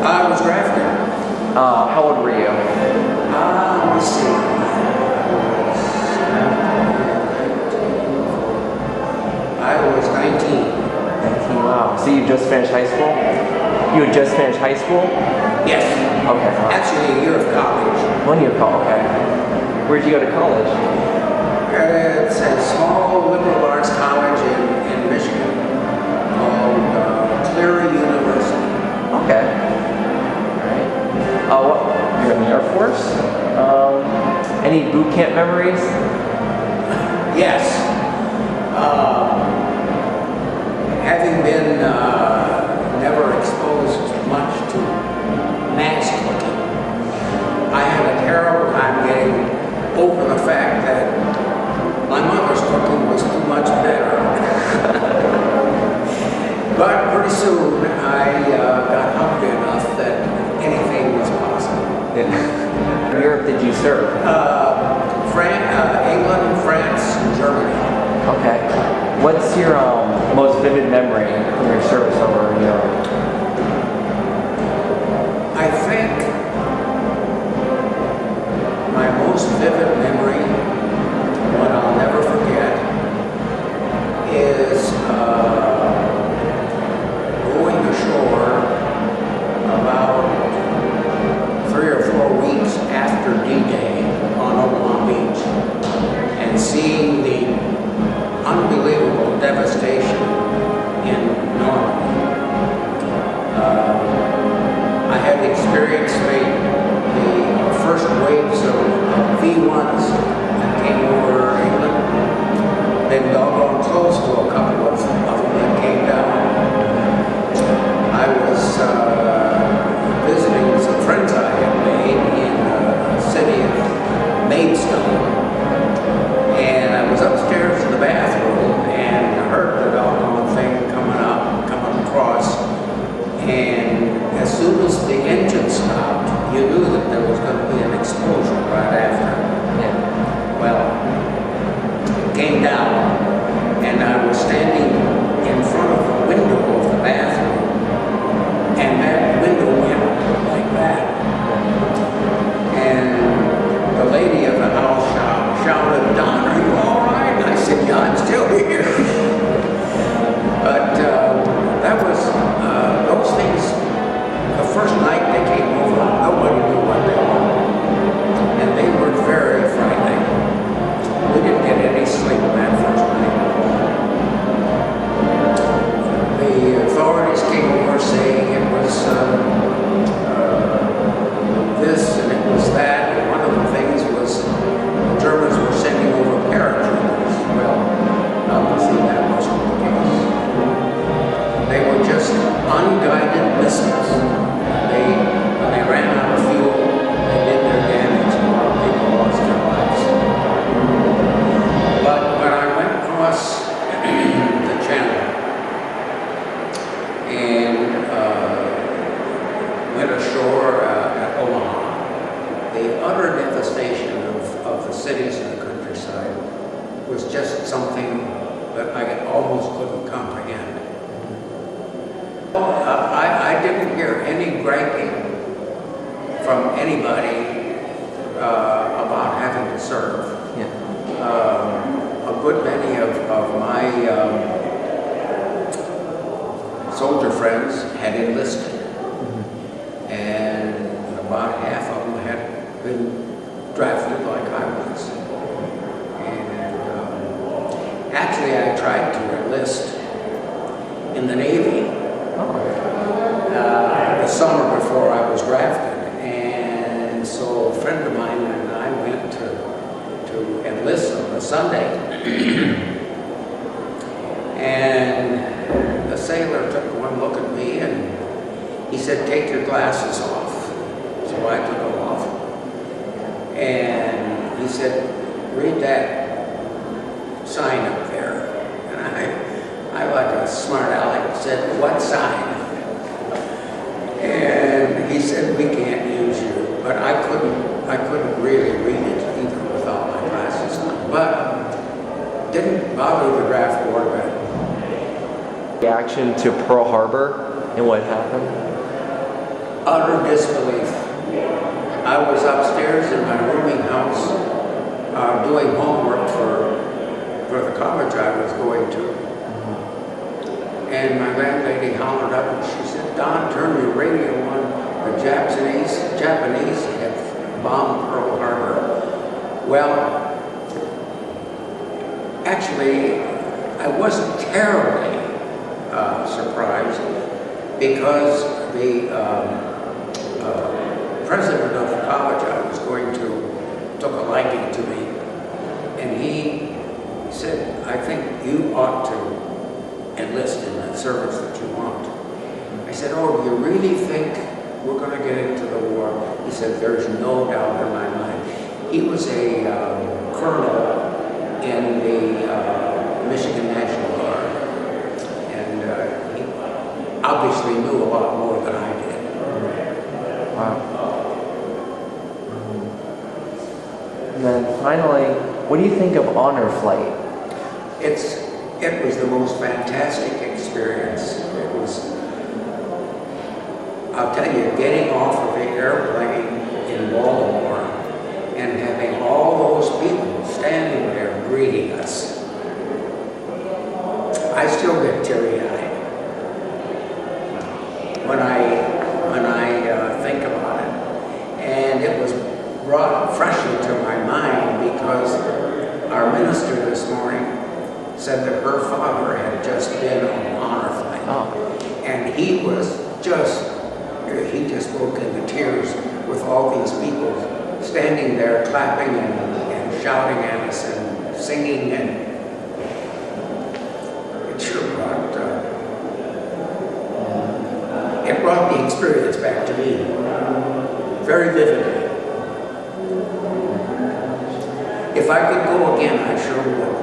I was drafted. How old were you? Let's see. I was 19. 19, wow. So you just finished high school? You had just finished high school? Yes. Okay. Actually, a year of college. 1 year of college, okay. Where'd you go to college? It's a small liberal arts college in Michigan called Cleary University. Okay. All right. You're in the Air Force? Any boot camp memories? Yes. Having been never exposed much to mass cooking, I had a terrible time getting over the fact that my mother's cooking was too much better. But pretty soon I got hungry enough that anything was possible. In Europe did you serve? England, France, and Germany. Okay. What's your most vivid memory from your service over in Europe? I think my most vivid memory, one I'll never forget, is going ashore about 3 or 4 weeks after D-Day on Omaha Beach and seeing the unbelievable devastation in Normandy. I had experienced the first waves of V1s that came over England. Been doggone close to a couple of them that came down. I was visiting some friends I had made in the city of Maidstone. And I was upstairs in the bathroom and heard the doggone thing coming across. And as soon as the engine stopped, you knew that there was going to be an explosion right after. Yeah. Well, it came down, and I was standing in front of the window of the bathroom, and that window went like that. And the lady of the house shouted, "Don, are you all right?" And I said, "Yeah, I'm still here." But that was those things. The first night they came over, nobody knew what they were, and they were very frightening. We didn't get any sleep that first night. The authorities came over saying it was this and it was that, and one of the things was the Germans were sending over paratroopers. Well, obviously that wasn't the case. They were just unguided missiles. When they ran out of fuel, they did their damage, and a lot of people lost their lives. But when I went across the channel and went ashore at Omaha, the utter devastation of the cities in the countryside was just something that I almost couldn't comprehend. I didn't hear any griping from anybody about having to serve. Yeah. A good many of my soldier friends had enlisted, and about half of them had been drafted like I was. And actually, I tried to enlist in the Navy. The summer before I was drafted, and so a friend of mine and I went to enlist on a Sunday, and the sailor took one look at me and he said, "Take your glasses off." So I took them off, and he said, "Read that sign up there." And I like a smart aleck, said, "What sign?" And he said, "We can't use you." But I couldn't really read it either without my glasses on. But didn't bother the draft board a bit. Reaction to Pearl Harbor and what happened? utter disbelief. I was upstairs in my rooming house doing homework for the college I was going to. And my landlady hollered up and she said, "Don, turn your radio on. The Japanese have bombed Pearl Harbor." Well, actually, I wasn't terribly surprised because the president of the college I was going to took a liking to me, and he said, "I think you ought to enlist in the service that you want." I said, "Oh, do you really think we're going to get into the war?" He said, "There's no doubt in my mind." He was a colonel in the Michigan National Guard, and he obviously knew a lot more than I did. Wow. And then finally, what do you think of honor flight? It was the most fantastic experience. It was, I'll tell you, getting off of the airplane in Baltimore and having all those people standing there greeting us. I still get teary-eyed when I think about it. And it was brought freshly to my mind because our minister this morning said that her father had just been on honor flight. Oh. And he just broke into tears with all these people standing there clapping and shouting at us and singing, and it sure brought the experience back to me very vividly. If I could go again, I sure would.